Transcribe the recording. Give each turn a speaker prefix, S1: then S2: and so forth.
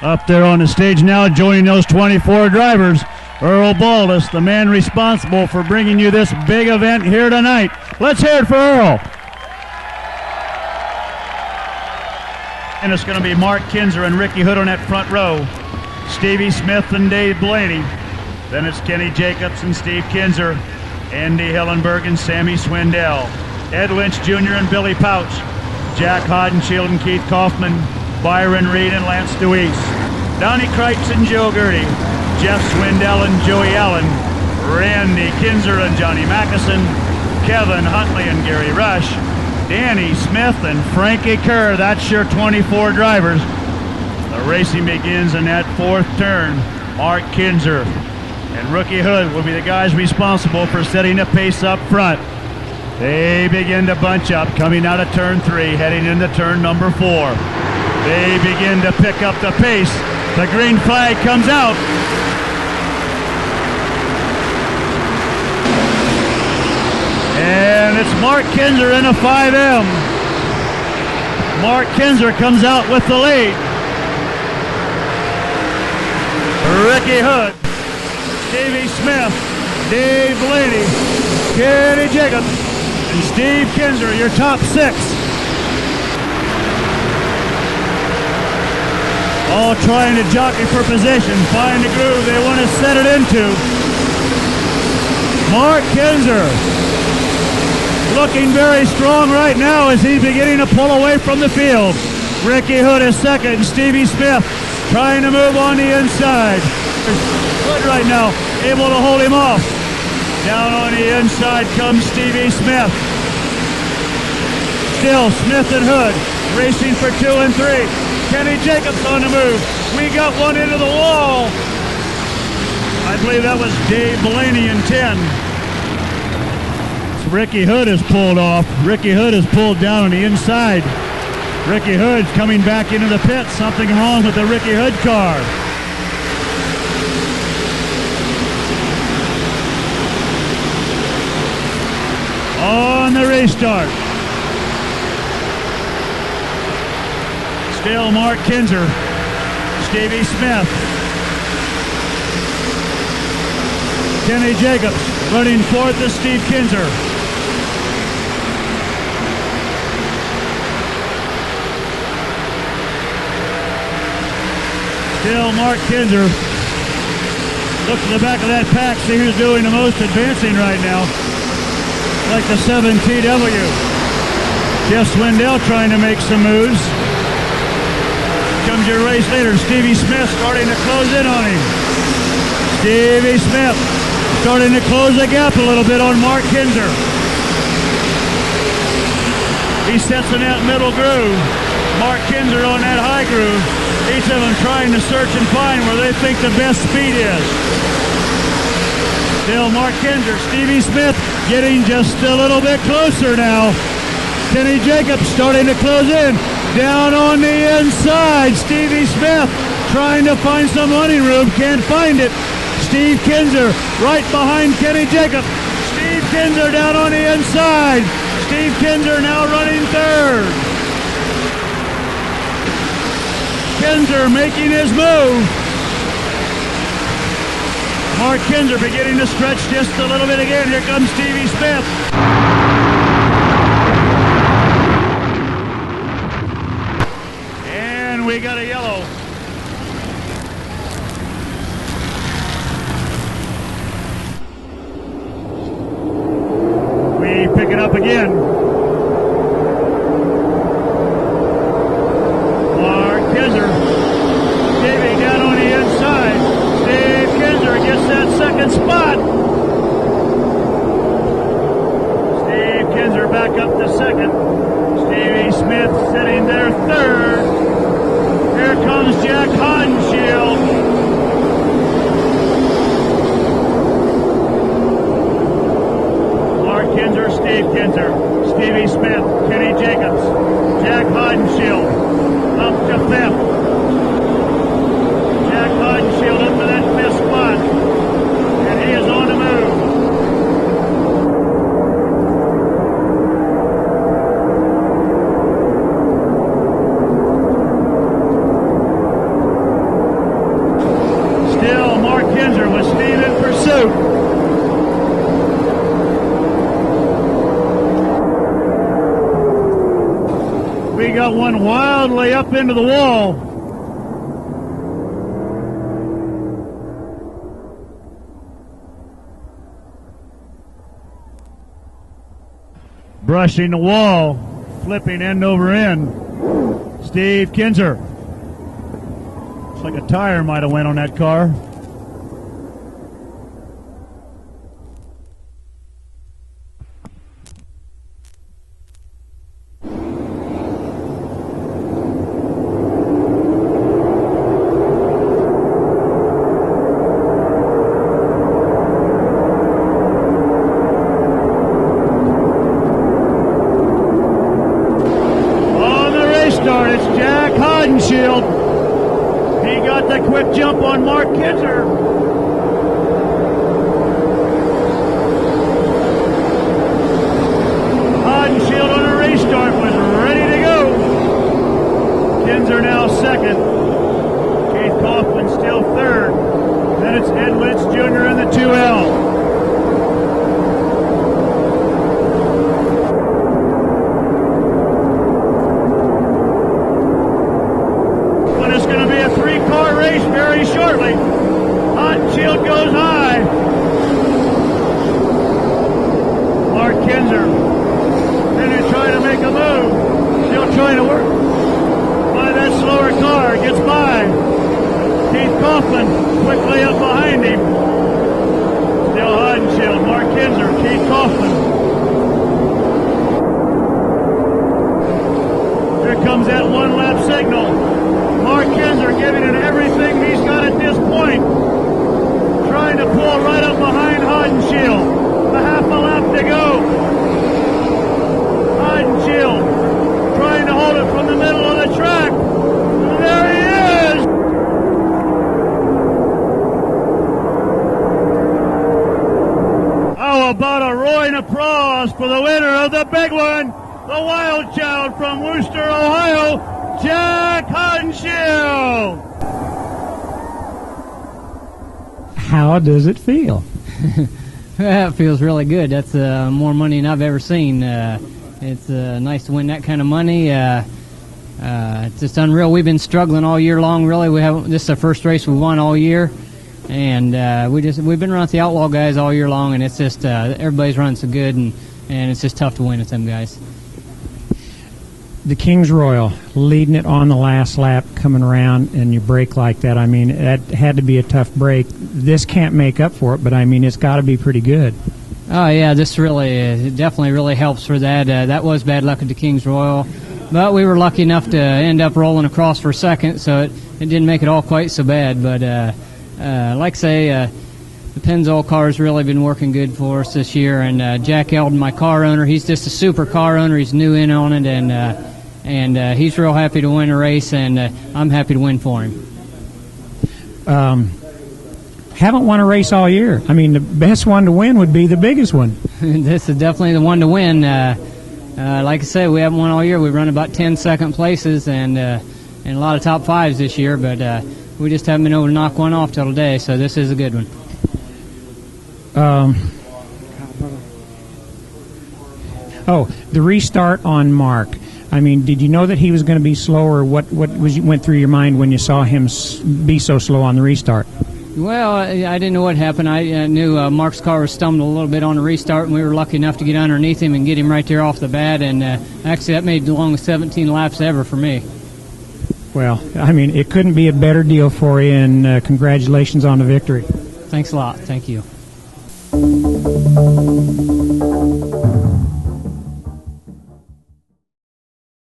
S1: Up there on the stage now, joining those 24 drivers, Earl Baldus, the man responsible for bringing you this big event here tonight. Let's hear it for Earl. And it's going to be Mark Kinzer and Ricky Hood on that front row. Stevie Smith and Dave Blaney. Then it's Kenny Jacobs and Steve Kinzer, Andy Hillenberg and Sammy Swindell, Ed Lynch Jr. and Billy Pouch, Jack Hodenshield and Keith Kaufman, Byron Reed and Lance DeWeese, Donnie Kreitz and Joe Gertie, Jeff Swindell and Joey Allen, Randy Kinzer and Johnny Mackison, Kevin Huntley and Gary Rush, Danny Smith and Frankie Kerr. That's your 24 drivers. The racing begins in that fourth turn. Mark Kinzer and Ricky Hood will be the guys responsible for setting the pace up front. They begin to bunch up, coming out of turn 3, heading into turn number 4. They begin to pick up the pace. The green flag comes out. And it's Mark Kinzer in a 5M. Mark Kinzer comes out with the lead. Ricky Hood, Stevie Smith, Dave Blaney, Kenny Jacobs, and Steve Kinzer, your top 6. All trying to jockey for position, find the groove they want to set it into. Mark Kinzer looking very strong right now as he's beginning to pull away from the field. Ricky Hood is second, Stevie Smith trying to move on the inside. Hood right now able to hold him off. Down on the inside comes Stevie Smith. Still Smith and Hood racing for 2 and 3. Kenny Jacobs on the move. We got one into the wall. I believe that was Dave Blaney in 10. Ricky Hood is pulled off. Ricky Hood is pulled down on the inside. Ricky Hood's coming back into the pit. Something wrong with the Ricky Hood car. On the restart. Still Mark Kinzer, Stevie Smith, Kenny Jacobs running fourth is Steve Kinzer. Still Mark Kinzer. Look to the back of that pack, see who's doing the most advancing right now. Like the 7TW. Jeff Swindell trying to make some moves. Comes your race leader, Stevie Smith, starting to close in on him. Stevie Smith starting to close the gap a little bit on Mark Kinzer. He sets in that middle groove. Mark Kinzer on that high groove. Each of them trying to search and find where they think the best speed is. Still Mark Kinzer, Stevie Smith getting just a little bit closer now. Kenny Jacobs starting to close in. Down on the inside, Stevie Smith trying to find some running room, can't find it. Steve Kinzer right behind Kenny Jacobs. Steve Kinzer down on the inside. Steve Kinzer now running third. Kinzer making his move. Mark Kinzer beginning to stretch just a little bit again. Here comes Stevie Smith. And we got a yellow. We pick it up again. Mark Kinzer. Davey down on the inside. Steve Kinzer gets that second spot. Steve Kinzer back up to second. Stevie Smith sitting there third. Here comes Jack Hodenshield. Mark Kinzer, Steve Kinzer. up into the wall. Brushing the wall, flipping end over end. Steve Kinzer. Looks like a tire might have went on that car. He got the quick jump on Mark Kinzer. Hodenshield on a restart was ready to go. Kinzer now second. Keith Kaufman still third. Then it's Ed Litz Jr. in the 2L. Very shortly. Hodenshield goes high. Mark Kinzer then trying to make a move. Still trying to work by that slower car. Gets by. Keith Kaufman quickly up behind him. Still Hodenshield. Mark Kinzer. Keith Kaufman. Here comes that one lap signal. Mark Kinzer giving it everything he's got at this point. Trying to pull right up behind Hodenshield. A half a lap to go. Hodenshield trying to hold it from the middle of the track. There he is! How about a roaring applause for the winner of the big one, the Wild Child from Wooster, Ohio, Jack Hodenshield.
S2: How does it feel?
S3: It feels really good. That's more money than I've ever seen. It's nice to win that kind of money. It's just unreal. We've been struggling all year long. Really, this is the first race we won all year, and we've been running the Outlaw guys all year long. And it's just everybody's running so good, and it's just tough to win with them guys.
S2: The Kings Royal, leading it on the last lap, coming around, and you break like that. I mean, that had to be a tough break. This can't make up for it, but I mean, it's got to be pretty good.
S3: Oh yeah, this it definitely really helps for that. That was bad luck at the Kings Royal, but we were lucky enough to end up rolling across for second, so it didn't make it all quite so bad. But like I say, the Pennzoil car's really been working good for us this year, and Jack Eldon, my car owner, he's just a super car owner. He's new in on it, and he's real happy to win a race, and I'm happy to win for him.
S2: Haven't won a race all year. I mean, the best one to win would be the biggest one.
S3: This is definitely the one to win. Like I said, we haven't won all year. We've run about 10 second places and a lot of top fives this year, but we just haven't been able to knock one off till today, so this is a good one.
S2: The restart on Mark. I mean, did you know that he was going to be slower? What went through your mind when you saw him be so slow on the restart?
S3: Well, I didn't know what happened. I knew Mark's car was stumbling a little bit on the restart, and we were lucky enough to get underneath him and get him right there off the bat. And actually, that made the longest 17 laps ever for me.
S2: Well, I mean, it couldn't be a better deal for you, and congratulations on the victory.
S3: Thanks a lot. Thank you.